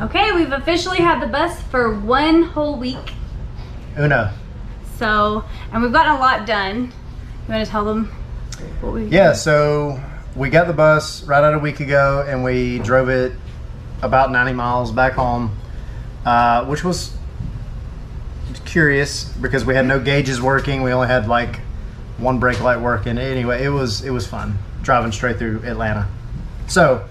Okay, we've officially had the bus for 1 whole week. Uno. So, and we've gotten a lot done. You want to tell them what we Yeah, so we got the bus right out a week ago and we drove it about 90 miles back home, which was curious because we had no gauges working. We only had like one brake light working. Anyway, it was fun driving straight through Atlanta. So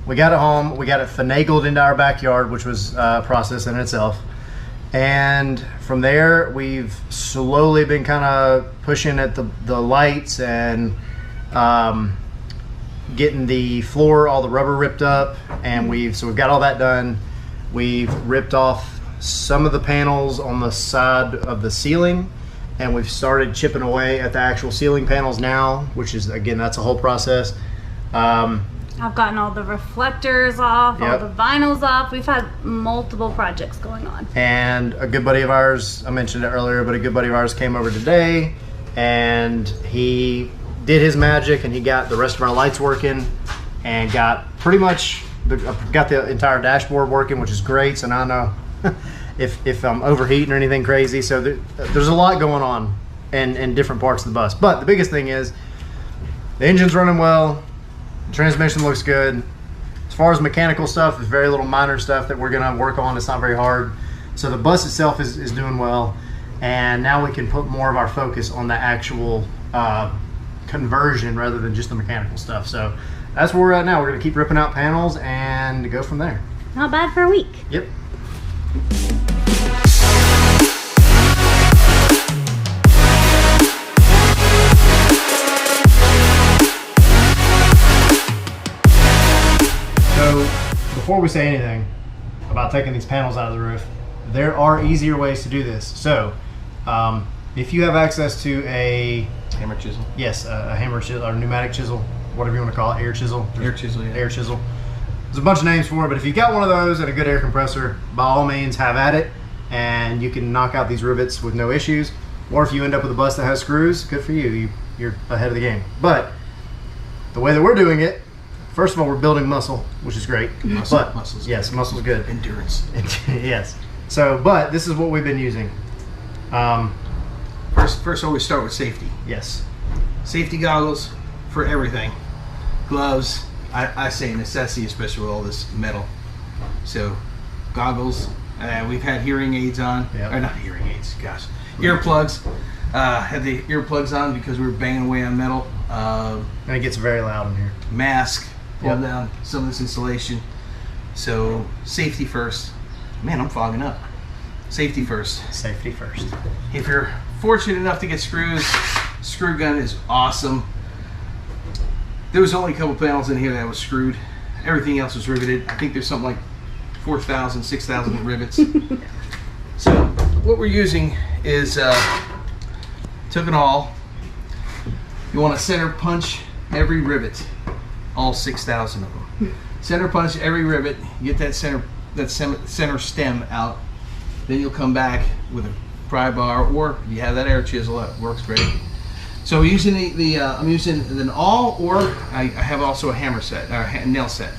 we got it home. We got it finagled into our backyard, which was a process in itself. And from there, we've slowly been kind of pushing at the lights and getting the floor, all the rubber ripped up, and we've got all that done. We've ripped off some of the panels on the side of the ceiling, and we've started chipping away at the actual ceiling panels now, which is, again, that's a whole process. I've gotten all the reflectors off, Yep. all the vinyls off. We've had multiple projects going on. And a good buddy of ours, I mentioned it earlier, but a good buddy of ours came over today and he did his magic and he got the rest of our lights working and got pretty much got the entire dashboard working, which is great. So now I know if I'm overheating or anything crazy. So there's a lot going on in different parts of the bus. But the biggest thing is the engine's running well. Transmission looks good. As far as mechanical stuff, there's very little minor stuff that we're gonna work on. It's not very hard. So the bus itself is doing well. And now we can put more of our focus on the actual conversion rather than just the mechanical stuff. So that's where we're at now. We're gonna keep ripping out panels and go from there. Not bad for a week. Yep. So before we say anything about taking these panels out of the roof, there are easier ways to do this. So if you have access to a Hammer chisel. yes, a hammer chisel or pneumatic chisel, whatever you want to call it, air chisel. Air chisel, yeah. Air chisel. There's a bunch of names for it, but if you've got one of those and a good air compressor, by all means have at it, and you can knock out these rivets with no issues. Or if you end up with a bus that has screws, good for you. You're ahead of the game. But the way that we're doing it, first of all, we're building muscle, which is great. Muscle's yes, good. muscle's good. Endurance. Yes. So, but this is what we've been using. First, always start with safety. Yes. Safety goggles for everything. Gloves. I say necessity, especially with all this metal. So, goggles. We've had hearing aids on. Yep. Or not hearing aids. Gosh, earplugs. Had the earplugs on because we were banging away on metal. And it gets very loud in here. Mask. Pull Yep. down some of this insulation. So, safety first. Man, I'm fogging up. Safety first. Safety first. If you're fortunate enough to get screws, screw gun is awesome. There was only a couple panels in here that was screwed. Everything else was riveted. I think there's something like 4,000, 6,000 rivets. So what we're using is took it all. You want to center punch every rivet, all 6,000 of them. Center punch every rivet. Get that center stem out. Then you'll come back with a pry bar, or if you have that air chisel, that works great. So using I'm using an awl, or I have also a hammer set, or nail set.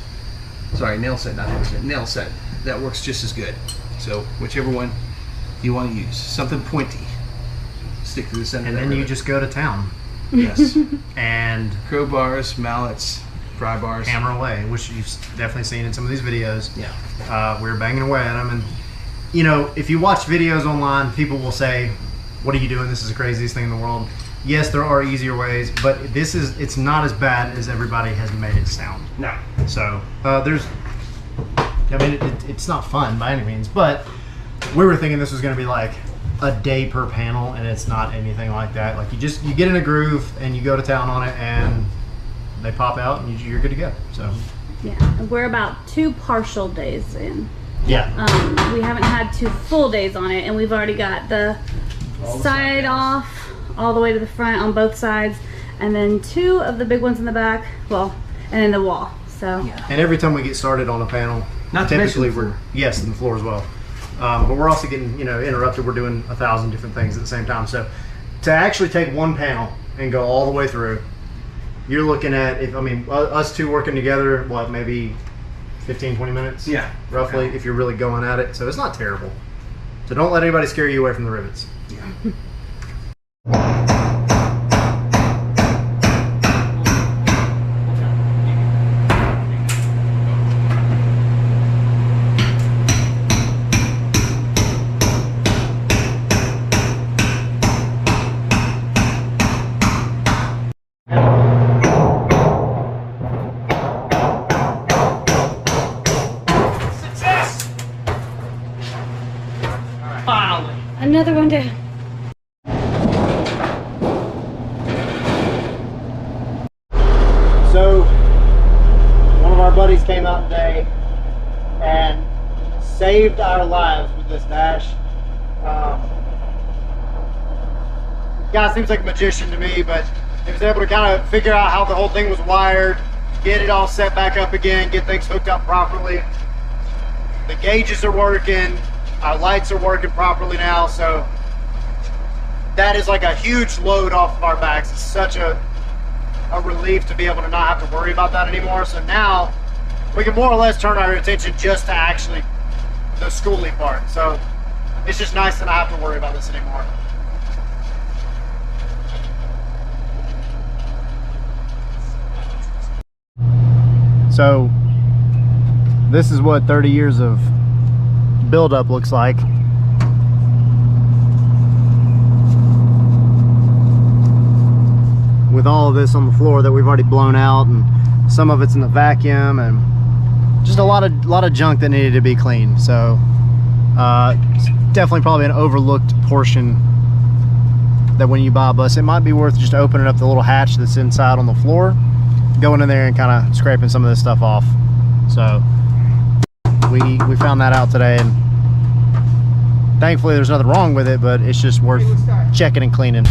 Sorry, nail set, not hammer set, nail set. That works just as good. So whichever one you want to use, something pointy. Stick to the center. And then you just go to town. Yes. And Crowbars, mallets, pry bars. hammer away, which you've definitely seen in some of these videos. Yeah. We're banging away at them, and you know, if you watch videos online, people will say, "What are you doing? This is the craziest thing in the world." Yes, there are easier ways, but it's not as bad as everybody has made it sound. No. So it's not fun by any means, but we were thinking this was going to be like a day per panel, and it's not anything like that. Like you get in a groove and you go to town on it, and they pop out, and you're good to go. So Yeah, we're about 2 partial days in. yeah, We haven't had 2 full days on it, and we've already got the side off all the way to the front on both sides, and then 2 of the big ones in the back, well, and then the wall. So Yeah. and every time we get started on a panel, Not to mention typically the floor. yes, and the floor as well. But we're also getting interrupted. We're doing 1,000 different things at the same time. So to actually take one panel and go all the way through, you're looking at us 2 working together, what, maybe 15, 20 minutes. Yeah. Roughly, if you're really going at it. So it's not terrible. So don't let anybody scare you away from the rivets. Yeah. Another one down. So, one of our buddies came out today and saved our lives with this dash. Guy seems like a magician to me, but he was able to kind of figure out how the whole thing was wired, get it all set back up again, get things hooked up properly. The gauges are working, our lights are working properly now, so that is like a huge load off of our backs. It's such a relief to be able to not have to worry about that anymore. So now we can more or less turn our attention just to actually the Skoolie part. So it's just nice to not have to worry about this anymore. So this is what 30 years of buildup looks like. With all of this on the floor that we've already blown out, and some of it's in the vacuum, and just a lot of junk that needed to be cleaned. So it's definitely probably an overlooked portion that when you buy a bus, it might be worth just opening up the little hatch that's inside on the floor, going in there and kind of scraping some of this stuff off. So we found that out today, and thankfully there's nothing wrong with it, but it's just worth checking and cleaning.